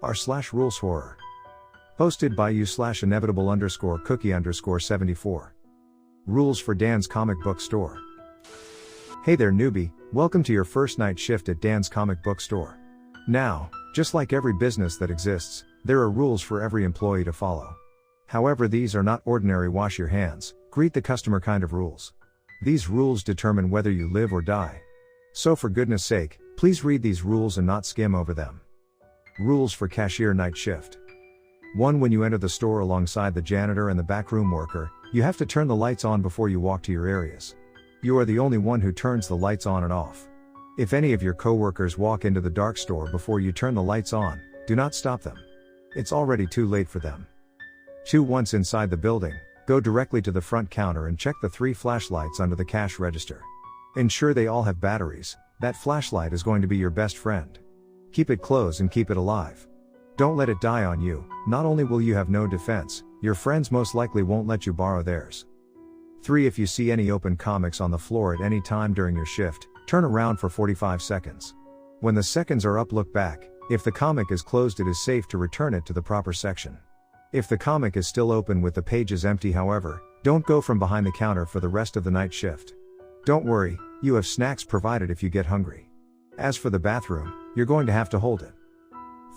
r/rules horror. Hosted by you/inevitable_cookie_74. Rules for Dan's comic book store. Hey there newbie, welcome to your first night shift at Dan's comic book store. Now, just like every business that exists, there are rules for every employee to follow. However, these are not ordinary wash your hands, greet the customer kind of rules. These rules determine whether you live or die. So for goodness sake, please read these rules and not skim over them. Rules for cashier night shift. 1. When you enter the store alongside the janitor and the backroom worker, you have to turn the lights on before you walk to your areas. You are the only one who turns the lights on and off. If any of your coworkers walk into the dark store before you turn the lights on, do not stop them. It's already too late for them. 2. Once inside the building, go directly to the front counter and check the 3 flashlights under the cash register. Ensure they all have batteries. That flashlight is going to be your best friend. Keep it close and keep it alive. Don't let it die on you. Not only will you have no defense, your friends most likely won't let you borrow theirs. 3. If you see any open comics on the floor at any time during your shift, turn around for 45 seconds. When the seconds are up, look back. If the comic is closed, it is safe to return it to the proper section. If the comic is still open with the pages empty, however, don't go from behind the counter for the rest of the night shift. Don't worry, you have snacks provided if you get hungry. As for the bathroom, you're going to have to hold it.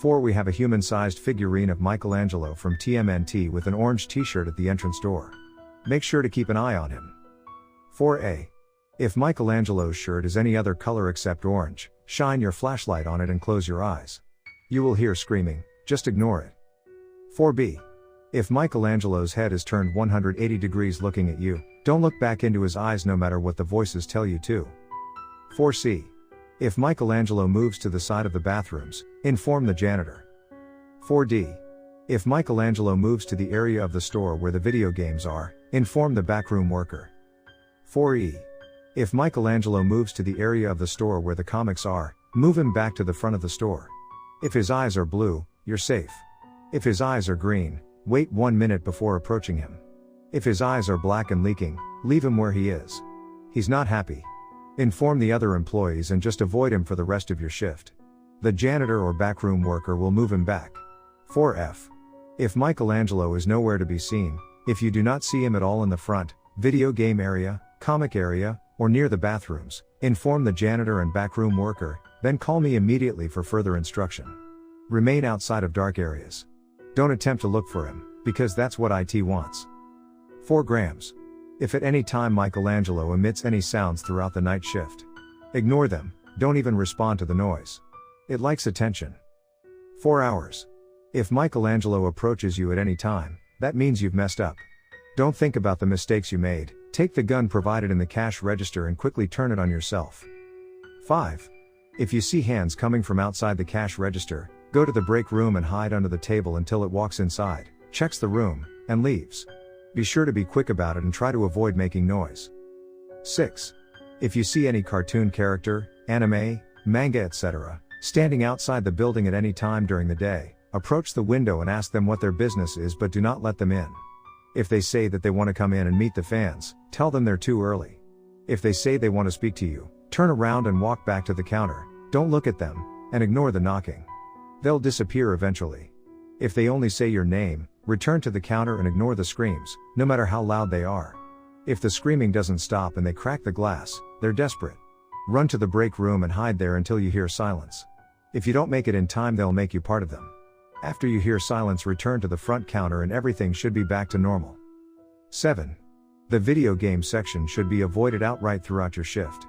4. We have a human-sized figurine of Michelangelo from TMNT with an orange t-shirt at the entrance door. Make sure to keep an eye on him. 4a. If Michelangelo's shirt is any other color except orange, shine your flashlight on it and close your eyes. You will hear screaming, just ignore it. 4b. If Michelangelo's head is turned 180 degrees looking at you, don't look back into his eyes no matter what the voices tell you to. 4c. If Michelangelo moves to the side of the bathrooms, inform the janitor. 4d. If Michelangelo moves to the area of the store where the video games are, inform the backroom worker. 4e. If Michelangelo moves to the area of the store where the comics are, move him back to the front of the store. If his eyes are blue, you're safe. If his eyes are green, wait 1 minute before approaching him. If his eyes are black and leaking, leave him where he is. He's not happy. Inform the other employees and just avoid him for the rest of your shift. The janitor or backroom worker will move him back. 4f. If Michelangelo is nowhere to be seen, if you do not see him at all in the front, video game area, comic area, or near the bathrooms, inform the janitor and backroom worker, then call me immediately for further instruction. Remain outside of dark areas. Don't attempt to look for him, because that's what IT wants. 4 grams. If at any time Michelangelo emits any sounds throughout the night shift, ignore them, don't even respond to the noise. It likes attention. 4 hours. If Michelangelo approaches you at any time, that means you've messed up. Don't think about the mistakes you made, take the gun provided in the cash register and quickly turn it on yourself. 5. If you see hands coming from outside the cash register, go to the break room and hide under the table until it walks inside, checks the room, and leaves. Be sure to be quick about it and try to avoid making noise. 6. If you see any cartoon character, anime, manga etc., standing outside the building at any time during the day, approach the window and ask them what their business is, but do not let them in. If they say that they want to come in and meet the fans, tell them they're too early. If they say they want to speak to you, turn around and walk back to the counter, don't look at them, and ignore the knocking. They'll disappear eventually. If they only say your name, return to the counter and ignore the screams, no matter how loud they are. If the screaming doesn't stop and they crack the glass, they're desperate. Run to the break room and hide there until you hear silence. If you don't make it in time, they'll make you part of them. After you hear silence, return to the front counter and everything should be back to normal. 7. The video game section should be avoided outright throughout your shift.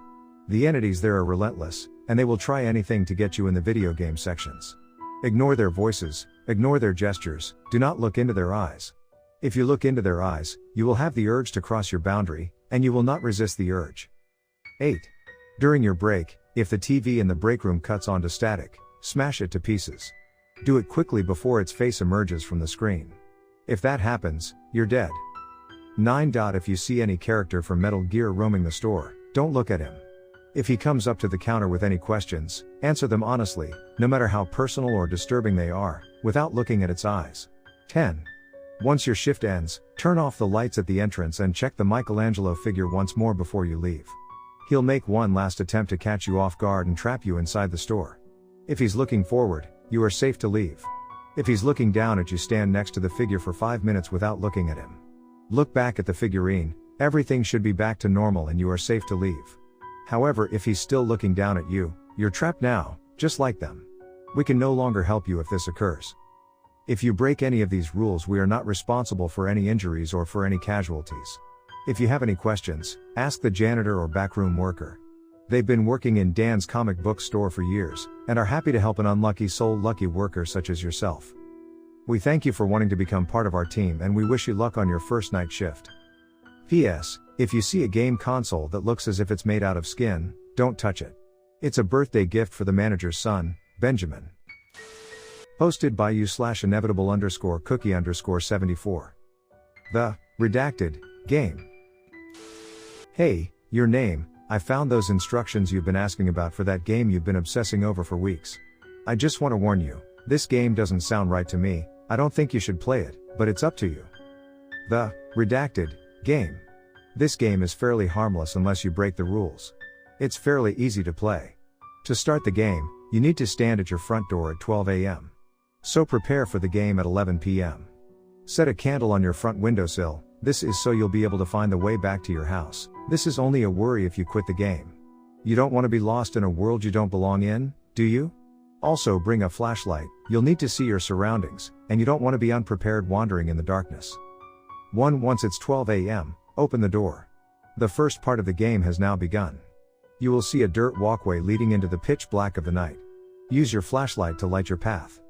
The entities there are relentless, and they will try anything to get you in the video game sections. Ignore their voices, ignore their gestures, do not look into their eyes. If you look into their eyes, you will have the urge to cross your boundary, and you will not resist the urge. 8. During your break, if the TV in the break room cuts onto static, smash it to pieces. Do it quickly before its face emerges from the screen. If that happens, you're dead. 9. If you see any character from Metal Gear roaming the store, don't look at him. If he comes up to the counter with any questions, answer them honestly, no matter how personal or disturbing they are, without looking at its eyes. 10. Once your shift ends, turn off the lights at the entrance and check the Michelangelo figure once more before you leave. He'll make one last attempt to catch you off guard and trap you inside the store. If he's looking forward, you are safe to leave. If he's looking down at you, stand next to the figure for 5 minutes without looking at him. Look back at the figurine, everything should be back to normal and you are safe to leave. However, if he's still looking down at you, you're trapped now, just like them. We can no longer help you if this occurs. If you break any of these rules, we are not responsible for any injuries or for any casualties. If you have any questions, ask the janitor or backroom worker. They've been working in Dan's comic book store for years, and are happy to help an unlucky soul lucky worker such as yourself. We thank you for wanting to become part of our team and we wish you luck on your first night shift. P.S. If you see a game console that looks as if it's made out of skin, don't touch it. It's a birthday gift for the manager's son, Benjamin. Posted by you/inevitable_cookie_74. The redacted game. Hey, your name, I found those instructions you've been asking about for that game you've been obsessing over for weeks. I just want to warn you, this game doesn't sound right to me, I don't think you should play it, but it's up to you. The redacted game. This game is fairly harmless unless you break the rules. It's fairly easy to play. To start the game, you need to stand at your front door at 12 a.m. So prepare for the game at 11 p.m. Set a candle on your front windowsill, this is so you'll be able to find the way back to your house. This is only a worry if you quit the game. You don't want to be lost in a world you don't belong in, do you? Also bring a flashlight, you'll need to see your surroundings, and you don't want to be unprepared wandering in the darkness. Once it's 12 a.m., open the door. The first part of the game has now begun. You will see a dirt walkway leading into the pitch black of the night. Use your flashlight to light your path.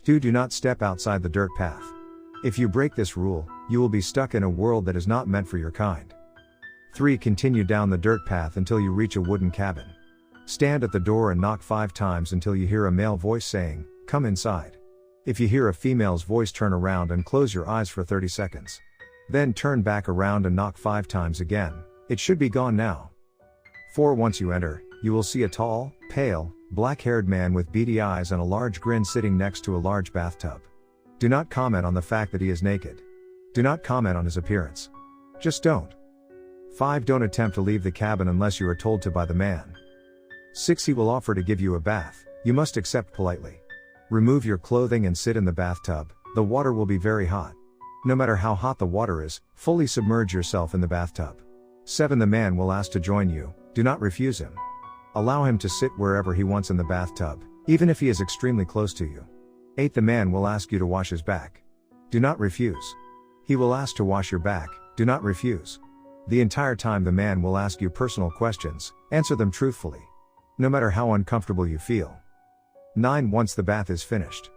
2. Do not step outside the dirt path. If you break this rule, you will be stuck in a world that is not meant for your kind. 3. Continue down the dirt path until you reach a wooden cabin. Stand at the door and knock 5 times until you hear a male voice saying, "Come inside." If you hear a female's voice, turn around and close your eyes for 30 seconds. Then turn back around and knock 5 times again. It should be gone now. 4. Once you enter, you will see a tall, pale, black-haired man with beady eyes and a large grin sitting next to a large bathtub. Do not comment on the fact that he is naked. Do not comment on his appearance. Just don't. 5. Don't attempt to leave the cabin unless you are told to by the man. 6. He will offer to give you a bath, you must accept politely. Remove your clothing and sit in the bathtub, the water will be very hot. No matter how hot the water is, fully submerge yourself in the bathtub. 7. The man will ask to join you, do not refuse him. Allow him to sit wherever he wants in the bathtub, even if he is extremely close to you. 8. The man will ask you to wash his back. Do not refuse. He will ask to wash your back, do not refuse. The entire time the man will ask you personal questions, answer them truthfully. No matter how uncomfortable you feel. 9. Once the bath is finished,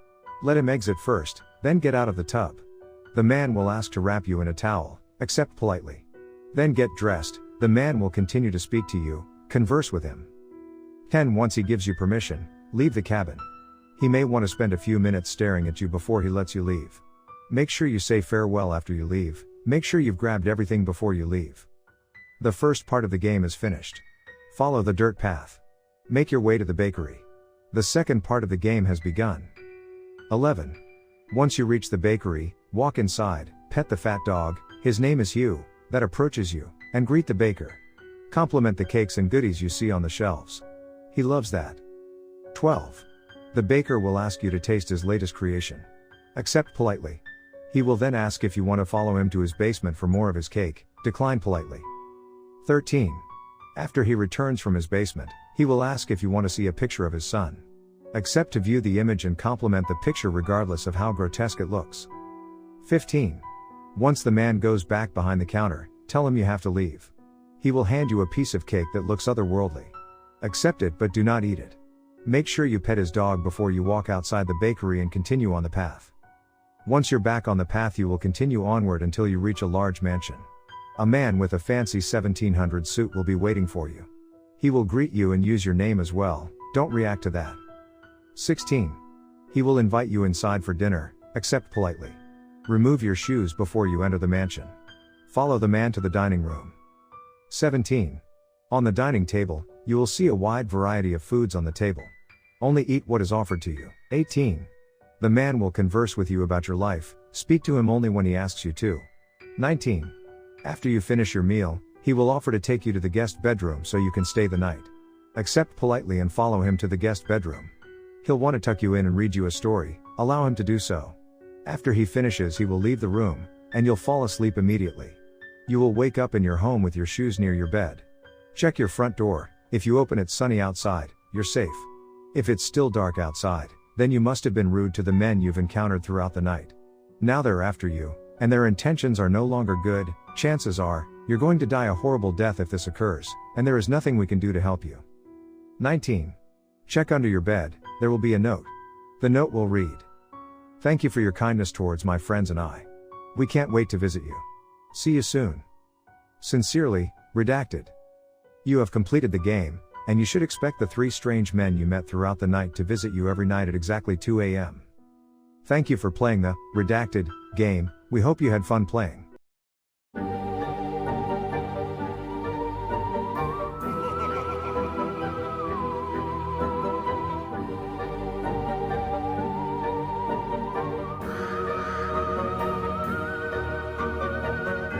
let him exit first, then get out of the tub. The man will ask to wrap you in a towel, accept politely. Then get dressed, the man will continue to speak to you, converse with him. 10. Once he gives you permission, leave the cabin. He may want to spend a few minutes staring at you before he lets you leave. Make sure you say farewell after you leave, make sure you've grabbed everything before you leave. The first part of the game is finished. Follow the dirt path. Make your way to the bakery. The second part of the game has begun. 11. Once you reach the bakery, walk inside, pet the fat dog, his name is Hugh, that approaches you, and greet the baker. Compliment the cakes and goodies you see on the shelves. He loves that. 12. The baker will ask you to taste his latest creation. Accept politely. He will then ask if you want to follow him to his basement for more of his cake, decline politely. 13. After he returns from his basement, he will ask if you want to see a picture of his son. Accept to view the image and compliment the picture regardless of how grotesque it looks. 15. Once the man goes back behind the counter, tell him you have to leave. He will hand you a piece of cake that looks otherworldly. Accept it but do not eat it. Make sure you pet his dog before you walk outside the bakery and continue on the path. Once you're back on the path, you will continue onward until you reach a large mansion. A man with a fancy 1700 suit will be waiting for you. He will greet you and use your name as well, don't react to that. 16. He will invite you inside for dinner, accept politely. Remove your shoes before you enter the mansion. Follow the man to the dining room. 17. On the dining table, you will see a wide variety of foods on the table. Only eat what is offered to you. 18. The man will converse with you about your life, Speak to him only when he asks you to. 19. After you finish your meal, he will offer to take you to the guest bedroom so you can stay the night. Accept politely and follow him to the guest bedroom. He'll want to tuck you in and read you a story, allow him to do so. After he finishes, he will leave the room, and you'll fall asleep immediately. You will wake up in your home with your shoes near your bed. Check your front door. If you open it sunny outside, you're safe. If it's still dark outside, then you must have been rude to the men you've encountered throughout the night. Now they're after you, and their intentions are no longer good. Chances are, you're going to die a horrible death if this occurs, and there is nothing we can do to help you. 19. Check under your bed, there will be a note. The note will read, "Thank you for your kindness towards my friends and I. We can't wait to visit you. See you soon. Sincerely, Redacted." You have completed the game, and you should expect the 3 strange men you met throughout the night to visit you every night at exactly 2 a.m. Thank you for playing the Redacted game. We hope you had fun playing.